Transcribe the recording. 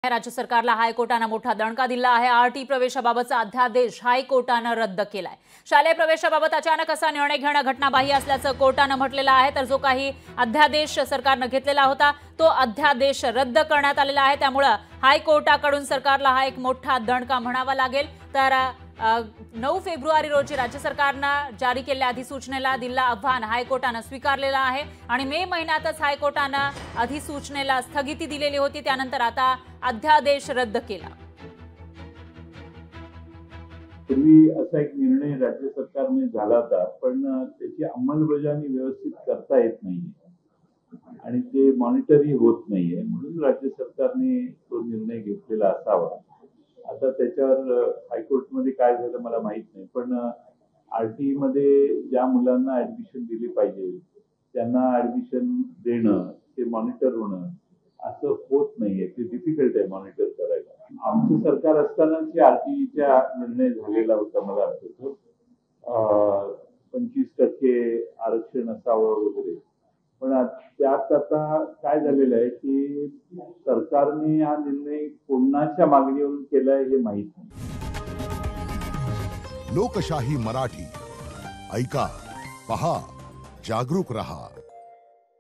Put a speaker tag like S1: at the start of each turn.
S1: राज्य सरकारला हायकोर्टाने मोठा दणका दिला आहे। आरटी प्रवेशाबाबतचा अध्यादेश हायकोर्टाने रद्द केलाय। शालेय प्रवेशाबाबत अचानक असा निर्णय घेणं घटनाबाह्य असल्याचं कोर्टाने म्हटलेलं आहे। तर जो काही अध्यादेश सरकारने घेतलेला होता तो अध्यादेश रद्द करण्यात आलेला आहे। त्यामुळे हायकोर्टाकडून सरकारला हा एक मोठा दणका म्हणावा लागेल। तर 9 फेब्रुवारी रोजी राज्य सरकारने जारी केलेल्या अधिसूचनेला दिलेलं आव्हान हायकोर्टाने स्वीकारलेलं आहे आणि मे महिन्यातच हायकोर्टाने अधिसूचनेला स्थगिती दिलेली होती। त्यानंतर आता अध्यादेश रद्द केला।
S2: पूर्वी असा एक निर्णय राज्य सरकारने झाला होता, पण त्याची अंमलबजावणी व्यवस्थित करता येत नाही आणि ते मॉनिटरही होत नाहीये, म्हणून राज्य सरकारने तो निर्णय घेतलेला असावा। आता त्याच्यावर हायकोर्टमध्ये काय झालं मला माहित नाही, पण आरटी मध्ये ज्या मुलांना ऍडमिशन दिली पाहिजे त्यांना ऍडमिशन देणं, ते मॉनिटर होणं असं होत नाहीये। ते डिफिकल्ट आहे मॉनिटर करायला। आमचं सरकार असतानाच आरटीच्या निर्णय झालेला होता, मला आठवतं 25% आरक्षण असावं वगैरे। पण त्यात आता काय झालेलं आहे की सरकारने हा निर्णय कोणाच्या मागणीवरून केलाय हे माहित नाही।
S3: लोकशाही मराठी ऐका, पहा, जागरूक रहा।